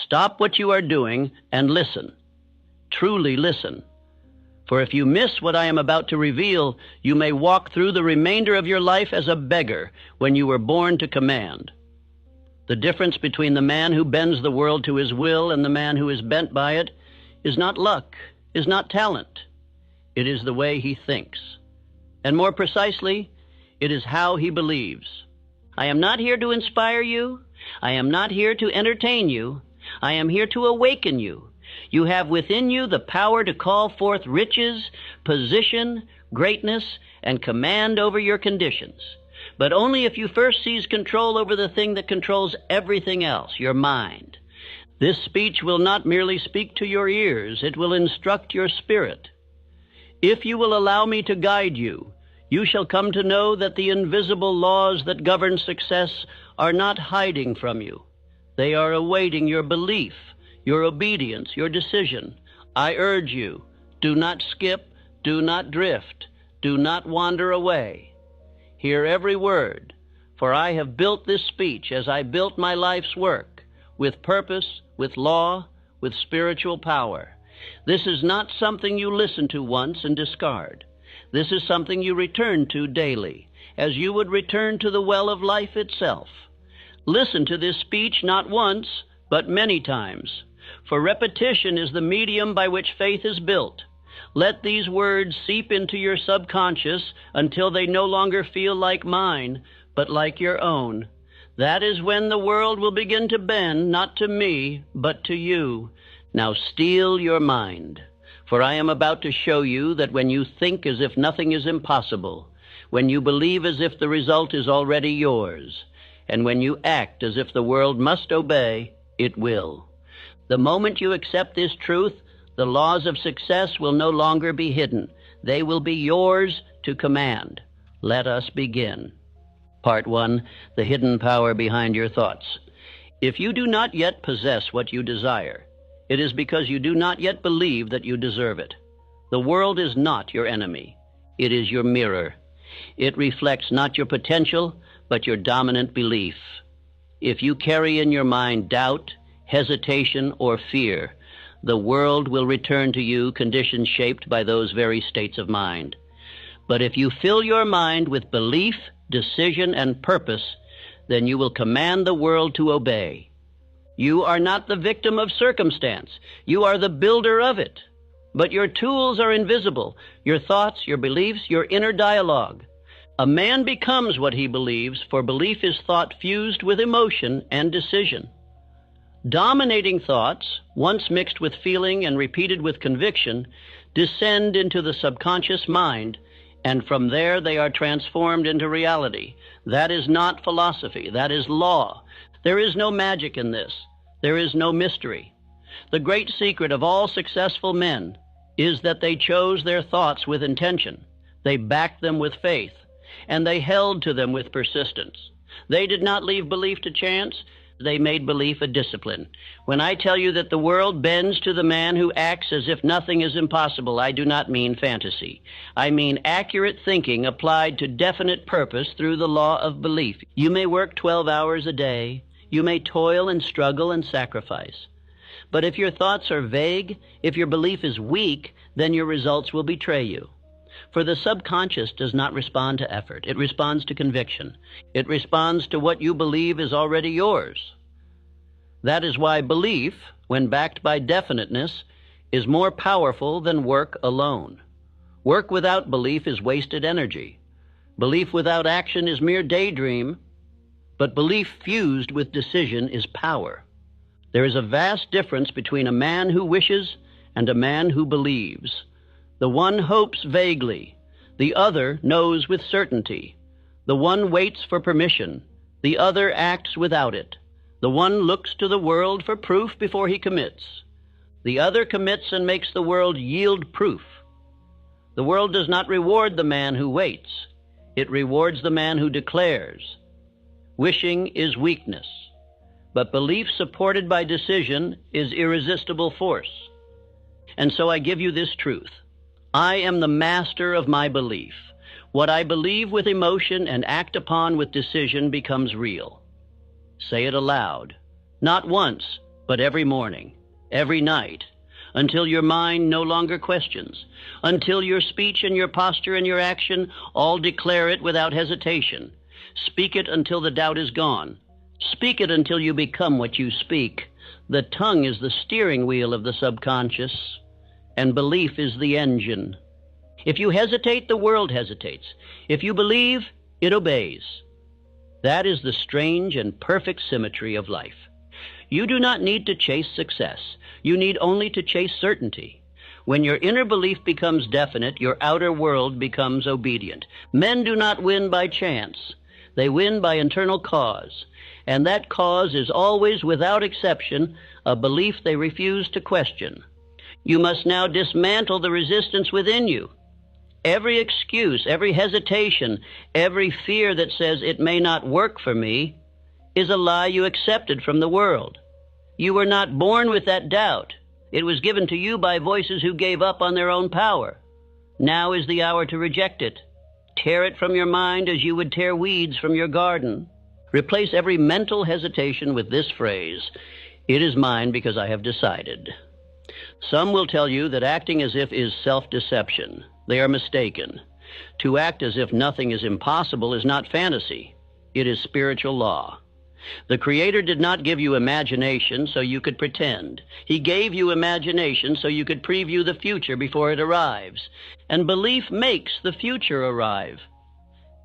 Stop what you are doing and listen. Truly listen. For if you miss what I am about to reveal, you may walk through the remainder of your life as a beggar when you were born to command. The difference between the man who bends the world to his will and the man who is bent by it is not luck, is not talent. It is the way he thinks. And more precisely, it is how he believes. I am not here to inspire you. I am not here to entertain you. I am here to awaken you. You have within you the power to call forth riches, position, greatness, and command over your conditions. But only if you first seize control over the thing that controls everything else, your mind. This speech will not merely speak to your ears, it will instruct your spirit. If you will allow me to guide you, you shall come to know that the invisible laws that govern success are not hiding from you. They are awaiting your belief, your obedience, your decision. I urge you, do not skip, do not drift, do not wander away. Hear every word, for I have built this speech as I built my life's work, with purpose, with law, with spiritual power. This is not something you listen to once and discard. This is something you return to daily, as you would return to the well of life itself. Listen to this speech not once, but many times, for repetition is the medium by which faith is built. Let these words seep into your subconscious until they no longer feel like mine, but like your own. That is when the world will begin to bend, not to me, but to you. Now steel your mind, for I am about to show you that when you think as if nothing is impossible, when you believe as if the result is already yours, and when you act as if the world must obey, it will. The moment you accept this truth, the laws of success will no longer be hidden. They will be yours to command. Let us begin. Part 1, the hidden power behind your thoughts. If you do not yet possess what you desire, it is because you do not yet believe that you deserve it. The world is not your enemy. It is your mirror. It reflects not your potential, but your dominant belief. If you carry in your mind doubt, hesitation, or fear, the world will return to you conditions shaped by those very states of mind. But if you fill your mind with belief, decision, and purpose, then you will command the world to obey. You are not the victim of circumstance. You are the builder of it. But your tools are invisible, your thoughts, your beliefs, your inner dialogue. A man becomes what he believes, for belief is thought fused with emotion and decision. Dominating thoughts, once mixed with feeling and repeated with conviction, descend into the subconscious mind, and from there they are transformed into reality. That is not philosophy, that is law. There is no magic in this. There is no mystery. The great secret of all successful men is that they chose their thoughts with intention. They backed them with faith, and they held to them with persistence. They did not leave belief to chance. They made belief a discipline. When I tell you that the world bends to the man who acts as if nothing is impossible, I do not mean fantasy. I mean accurate thinking applied to definite purpose through the law of belief. You may work 12 hours a day. You may toil and struggle and sacrifice. But if your thoughts are vague, if your belief is weak, then your results will betray you. For the subconscious does not respond to effort. It responds to conviction. It responds to what you believe is already yours. That is why belief, when backed by definiteness, is more powerful than work alone. Work without belief is wasted energy. Belief without action is mere daydream, but belief fused with decision is power. There is a vast difference between a man who wishes and a man who believes. The one hopes vaguely, the other knows with certainty. The one waits for permission, the other acts without it. The one looks to the world for proof before he commits. The other commits and makes the world yield proof. The world does not reward the man who waits. It rewards the man who declares. Wishing is weakness, but belief supported by decision is irresistible force. And so I give you this truth. I am the master of my belief. What I believe with emotion and act upon with decision becomes real. Say it aloud, not once, but every morning, every night, until your mind no longer questions, until your speech and your posture and your action all declare it without hesitation. Speak it until the doubt is gone. Speak it until you become what you speak. The tongue is the steering wheel of the subconscious, and belief is the engine. If you hesitate, the world hesitates. If you believe, it obeys. That is the strange and perfect symmetry of life. You do not need to chase success. You need only to chase certainty. When your inner belief becomes definite, your outer world becomes obedient. Men do not win by chance. They win by internal cause. And that cause is always, without exception, a belief they refuse to question. You must now dismantle the resistance within you. Every excuse, every hesitation, every fear that says it may not work for me is a lie you accepted from the world. You were not born with that doubt. It was given to you by voices who gave up on their own power. Now is the hour to reject it. Tear it from your mind as you would tear weeds from your garden. Replace every mental hesitation with this phrase, "It is mine because I have decided." Some will tell you that acting as if is self-deception. They are mistaken. To act as if nothing is impossible is not fantasy. It is spiritual law. The Creator did not give you imagination so you could pretend. He gave you imagination so you could preview the future before it arrives. And belief makes the future arrive.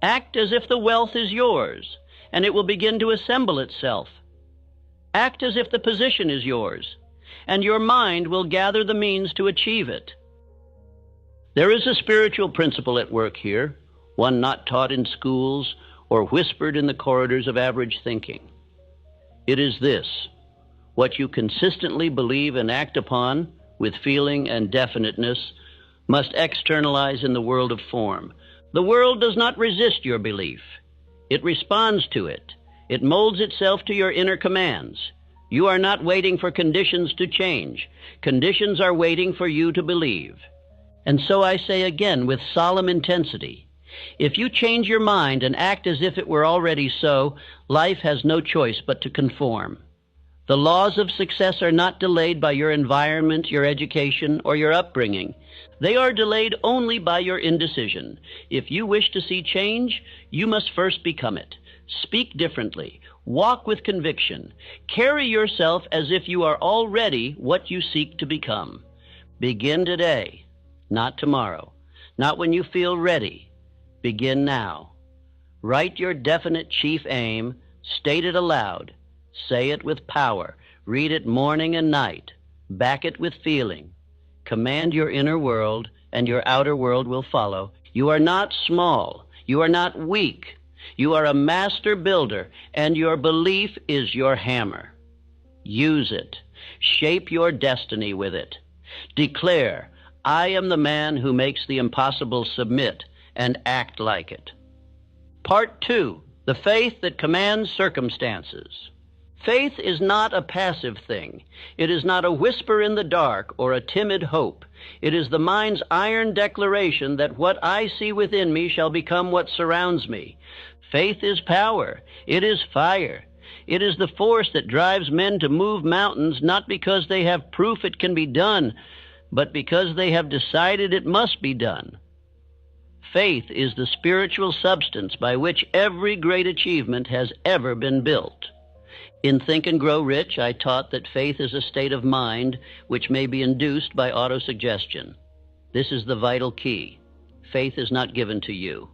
Act as if the wealth is yours, and it will begin to assemble itself. Act as if the position is yours, and your mind will gather the means to achieve it. There is a spiritual principle at work here, one not taught in schools or whispered in the corridors of average thinking. It is this: what you consistently believe and act upon with feeling and definiteness must externalize in the world of form. The world does not resist your belief. It responds to it. It molds itself to your inner commands. You are not waiting for conditions to change. Conditions are waiting for you to believe. And so I say again with solemn intensity, if you change your mind and act as if it were already so, life has no choice but to conform. The laws of success are not delayed by your environment, your education, or your upbringing. They are delayed only by your indecision. If you wish to see change, you must first become it. Speak differently. Walk with conviction. Carry yourself as if you are already what you seek to become. Begin today, not tomorrow, not when you feel ready. Begin now. Write your definite chief aim, state it aloud, say it with power, read it morning and night, back it with feeling. Command your inner world, and your outer world will follow. You are not small. You are not weak. You are a master builder, and your belief is your hammer. Use it. Shape your destiny with it. Declare, I am the man who makes the impossible submit, and act like it. Part 2, the faith that commands circumstances. Faith is not a passive thing. It is not a whisper in the dark or a timid hope. It is the mind's iron declaration that what I see within me shall become what surrounds me. Faith is power. It is fire. It is the force that drives men to move mountains not because they have proof it can be done, but because they have decided it must be done. Faith is the spiritual substance by which every great achievement has ever been built. In Think and Grow Rich, I taught that faith is a state of mind which may be induced by autosuggestion. This is the vital key. Faith is not given to you.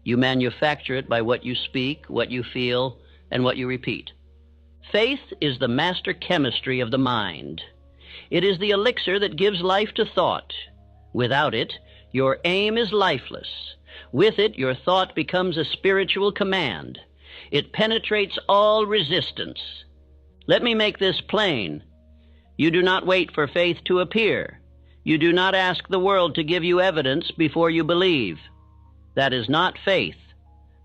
You manufacture it by what you speak, what you feel, and what you repeat. Faith is the master chemistry of the mind. It is the elixir that gives life to thought. Without it, your aim is lifeless. With it, your thought becomes a spiritual command. It penetrates all resistance. Let me make this plain. You do not wait for faith to appear. You do not ask the world to give you evidence before you believe. That is not faith.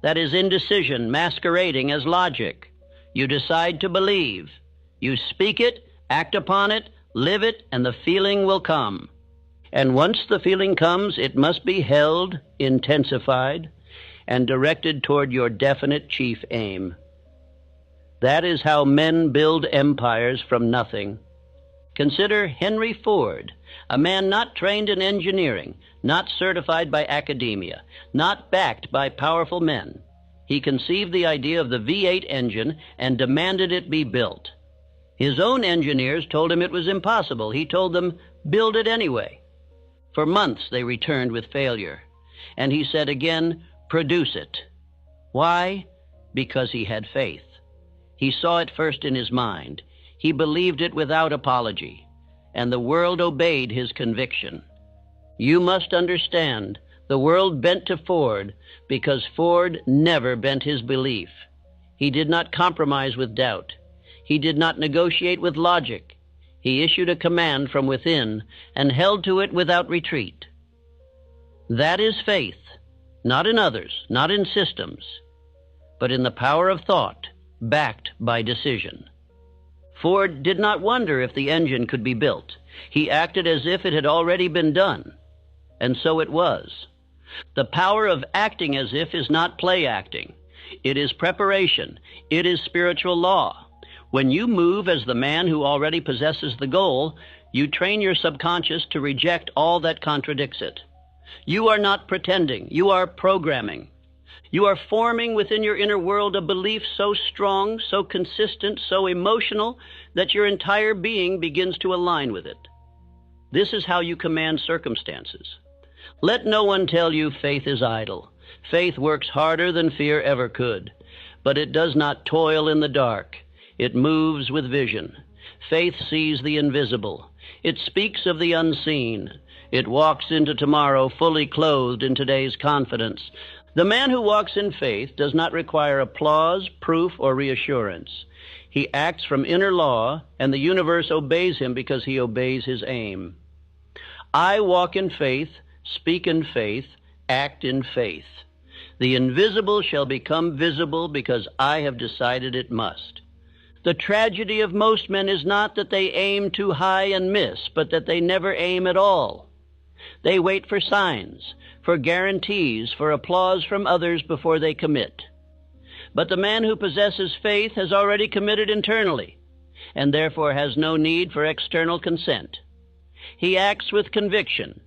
That is indecision masquerading as logic. You decide to believe. You speak it, act upon it, live it, and the feeling will come. And once the feeling comes, it must be held, intensified, and directed toward your definite chief aim. That is how men build empires from nothing. Consider Henry Ford, a man not trained in engineering, not certified by academia, not backed by powerful men. He conceived the idea of the V8 engine and demanded it be built. His own engineers told him it was impossible. He told them, build it anyway. For months they returned with failure. And he said again, produce it. Why? Because he had faith. He saw it first in his mind. He believed it without apology. And the world obeyed his conviction. You must understand, the world bent to Ford because Ford never bent his belief. He did not compromise with doubt. He did not negotiate with logic. He issued a command from within and held to it without retreat. That is faith, not in others, not in systems, but in the power of thought, backed by decision. Ford did not wonder if the engine could be built. He acted as if it had already been done, and so it was. The power of acting as if is not play acting. It is preparation. It is spiritual law. When you move as the man who already possesses the goal, you train your subconscious to reject all that contradicts it. You are not pretending. You are programming. You are forming within your inner world a belief so strong, so consistent, so emotional, that your entire being begins to align with it. This is how you command circumstances. Let no one tell you faith is idle. Faith works harder than fear ever could, but it does not toil in the dark. It moves with vision. Faith sees the invisible. It speaks of the unseen. It walks into tomorrow fully clothed in today's confidence. The man who walks in faith does not require applause, proof, or reassurance. He acts from inner law, and the universe obeys him because he obeys his aim. I walk in faith, speak in faith, act in faith. The invisible shall become visible because I have decided it must. The tragedy of most men is not that they aim too high and miss, but that they never aim at all. They wait for signs, for guarantees, for applause from others before they commit. But the man who possesses faith has already committed internally, and therefore has no need for external consent. He acts with conviction,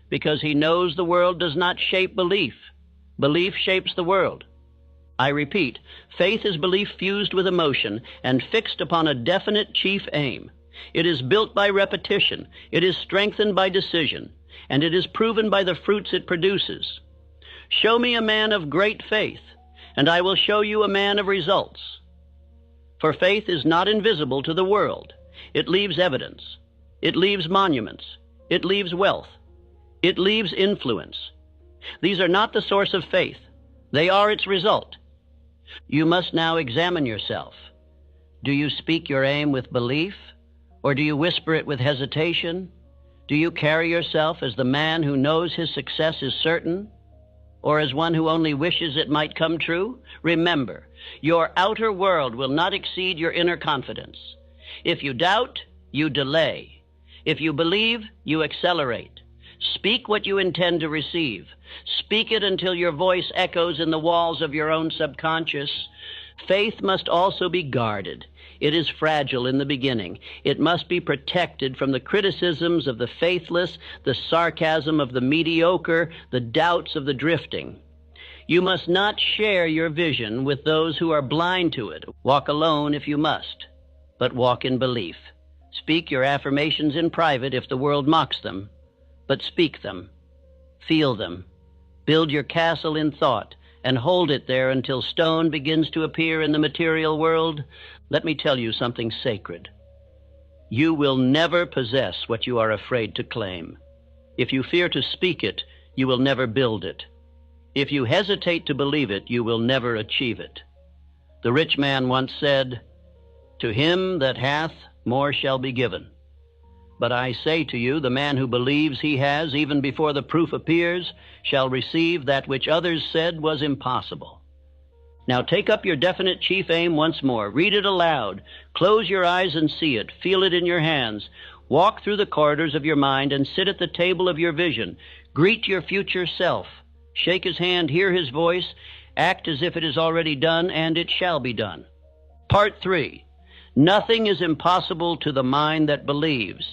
because he knows the world does not shape belief. Belief shapes the world. I repeat, faith is belief fused with emotion and fixed upon a definite chief aim. It is built by repetition, it is strengthened by decision, and it is proven by the fruits it produces. Show me a man of great faith, and I will show you a man of results. For faith is not invisible to the world. It leaves evidence. It leaves monuments. It leaves wealth. It leaves influence. These are not the source of faith. They are its result. You must now examine yourself. Do you speak your aim with belief, or do you whisper it with hesitation? Do you carry yourself as the man who knows his success is certain, or as one who only wishes it might come true? Remember, your outer world will not exceed your inner confidence. If you doubt, you delay. If you believe, you accelerate. Speak what you intend to receive. Speak it until your voice echoes in the walls of your own subconscious. Faith must also be guarded. It is fragile in the beginning. It must be protected from the criticisms of the faithless, the sarcasm of the mediocre, the doubts of the drifting. You must not share your vision with those who are blind to it. Walk alone if you must, but walk in belief. Speak your affirmations in private if the world mocks them, but speak them. Feel them. Build your castle in thought and hold it there until stone begins to appear in the material world. Let me tell you something sacred. You will never possess what you are afraid to claim. If you fear to speak it, you will never build it. If you hesitate to believe it, you will never achieve it. The rich man once said, "To him that hath, more shall be given." But I say to you, the man who believes he has, even before the proof appears, shall receive that which others said was impossible. Now take up your definite chief aim once more. Read it aloud. Close your eyes and see it. Feel it in your hands. Walk through the corridors of your mind and sit at the table of your vision. Greet your future self. Shake his hand, hear his voice. Act as if it is already done, and it shall be done. Part 3. Nothing is impossible to the mind that believes.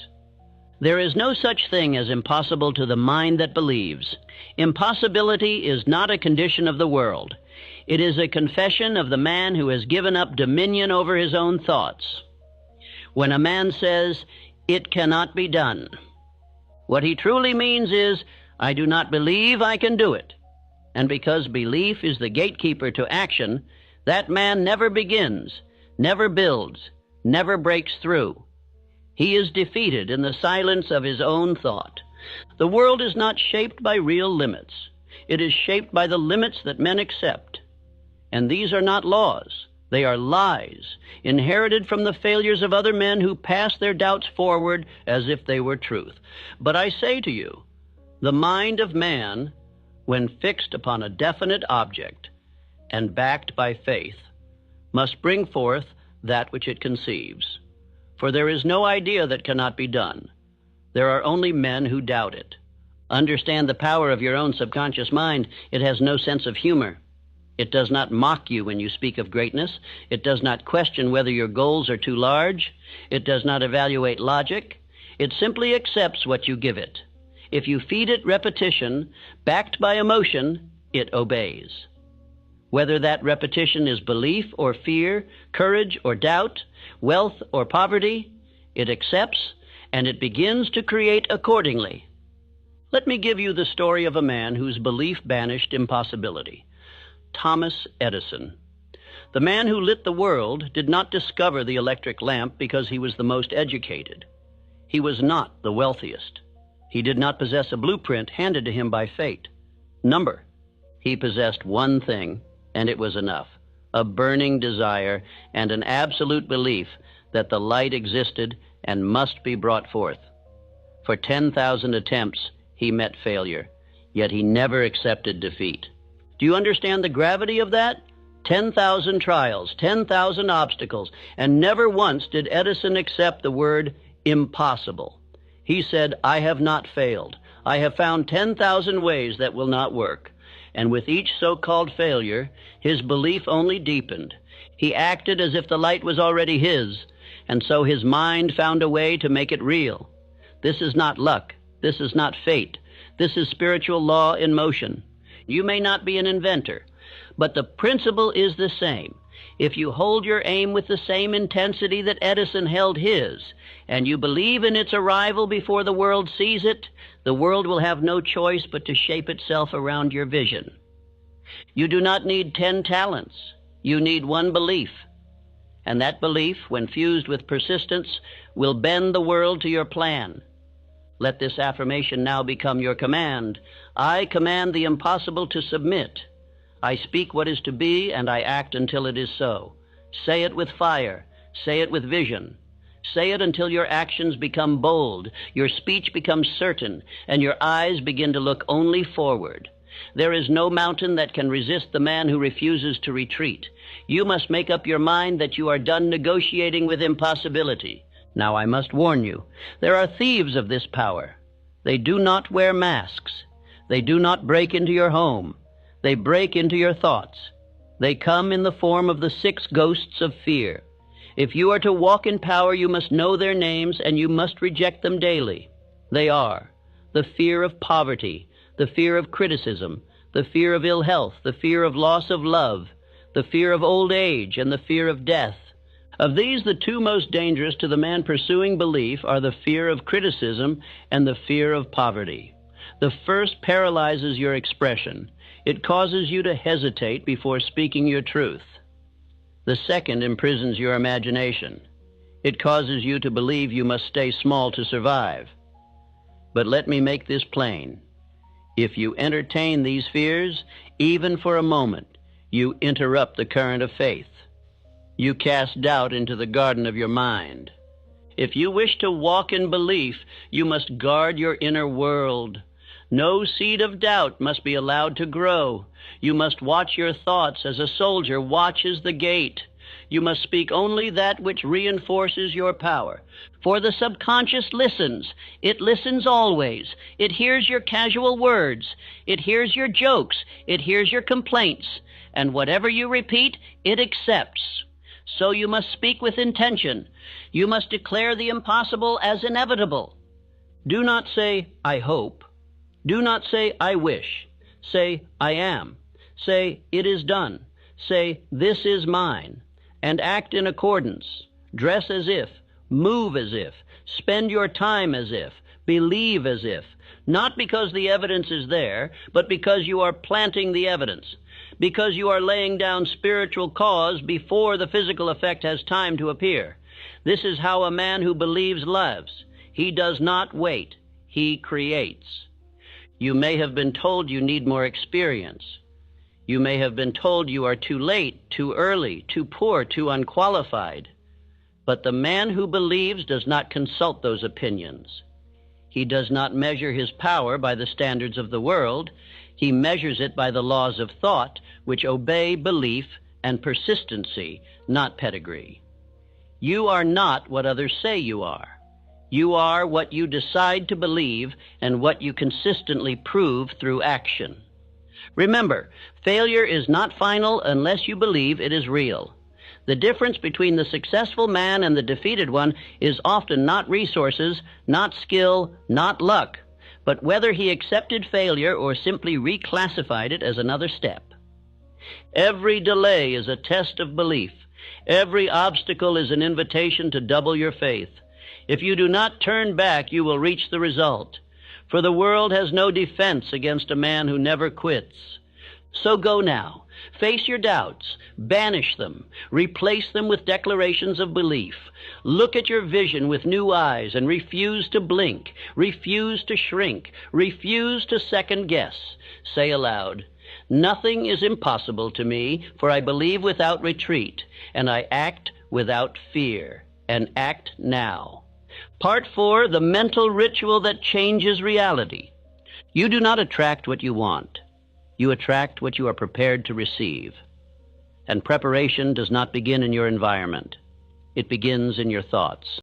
There is no such thing as impossible to the mind that believes. Impossibility is not a condition of the world. It is a confession of the man who has given up dominion over his own thoughts. When a man says, "It cannot be done," what he truly means is, "I do not believe I can do it." And because belief is the gatekeeper to action, that man never begins, never builds, never breaks through. He is defeated in the silence of his own thought. The world is not shaped by real limits. It is shaped by the limits that men accept. And these are not laws. They are lies, inherited from the failures of other men who pass their doubts forward as if they were truth. But I say to you, the mind of man, when fixed upon a definite object and backed by faith, must bring forth that which it conceives. For there is no idea that cannot be done. There are only men who doubt it. Understand the power of your own subconscious mind. It has no sense of humor. It does not mock you when you speak of greatness. It does not question whether your goals are too large. It does not evaluate logic. It simply accepts what you give it. If you feed it repetition, backed by emotion, it obeys. Whether that repetition is belief or fear, courage or doubt, wealth or poverty, it accepts, and it begins to create accordingly. Let me give you the story of a man whose belief banished impossibility. Thomas Edison. The man who lit the world did not discover the electric lamp because he was the most educated. He was not the wealthiest. He did not possess a blueprint handed to him by fate. Number. He possessed one thing, and it was enough: a burning desire and an absolute belief that the light existed and must be brought forth. For 10,000 attempts, he met failure, yet he never accepted defeat. Do you understand the gravity of that? 10,000 trials, 10,000 obstacles, and never once did Edison accept the word impossible. He said, "I have not failed. I have found 10,000 ways that will not work." And with each so-called failure, his belief only deepened. He acted as if the light was already his, and so his mind found a way to make it real. This is not luck. This is not fate. This is spiritual law in motion. You may not be an inventor, but the principle is the same. If you hold your aim with the same intensity that Edison held his, and you believe in its arrival before the world sees it, the world will have no choice but to shape itself around your vision. You do not need 10 talents. You need one belief. And that belief, when fused with persistence, will bend the world to your plan. Let this affirmation now become your command. I command the impossible to submit. I speak what is to be, and I act until it is so. Say it with fire. Say it with vision. Say it until your actions become bold, your speech becomes certain, and your eyes begin to look only forward. There is no mountain that can resist the man who refuses to retreat. You must make up your mind that you are done negotiating with impossibility. Now I must warn you, there are thieves of this power. They do not wear masks. They do not break into your home. They break into your thoughts. They come in the form of the 6 ghosts of fear. If you are to walk in power, you must know their names, and you must reject them daily. They are the fear of poverty, the fear of criticism, the fear of ill health, the fear of loss of love, the fear of old age, and the fear of death. Of these, the 2 most dangerous to the man pursuing belief are the fear of criticism and the fear of poverty. The first paralyzes your expression. It causes you to hesitate before speaking your truth. The second imprisons your imagination. It causes you to believe you must stay small to survive. But let me make this plain. If you entertain these fears, even for a moment, you interrupt the current of faith. You cast doubt into the garden of your mind. If you wish to walk in belief, you must guard your inner world. No seed of doubt must be allowed to grow. You must watch your thoughts as a soldier watches the gate. You must speak only that which reinforces your power. For the subconscious listens. It listens always. It hears your casual words. It hears your jokes. It hears your complaints. And whatever you repeat, it accepts. So you must speak with intention. You must declare the impossible as inevitable. Do not say, I hope. Do not say, I wish. Say, I am. Say, it is done. Say, this is mine. And act in accordance. Dress as if. Move as if. Spend your time as if. Believe as if. Not because the evidence is there, but because you are planting the evidence. Because you are laying down spiritual cause before the physical effect has time to appear. This is how a man who believes lives. He does not wait. He creates. You may have been told you need more experience. You may have been told you are too late, too early, too poor, too unqualified. But the man who believes does not consult those opinions. He does not measure his power by the standards of the world. He measures it by the laws of thought, which obey belief and persistency, not pedigree. You are not what others say you are. You are what you decide to believe and what you consistently prove through action. Remember, failure is not final unless you believe it is real. The difference between the successful man and the defeated one is often not resources, not skill, not luck, but whether he accepted failure or simply reclassified it as another step. Every delay is a test of belief. Every obstacle is an invitation to double your faith. If you do not turn back, you will reach the result. For the world has no defense against a man who never quits. So go now. Face your doubts. Banish them. Replace them with declarations of belief. Look at your vision with new eyes and refuse to blink. Refuse to shrink. Refuse to second guess. Say aloud, nothing is impossible to me, for I believe without retreat, and I act without fear, and act now. Part 4, the mental ritual that changes reality. You do not attract what you want. You attract what you are prepared to receive. And preparation does not begin in your environment. It begins in your thoughts.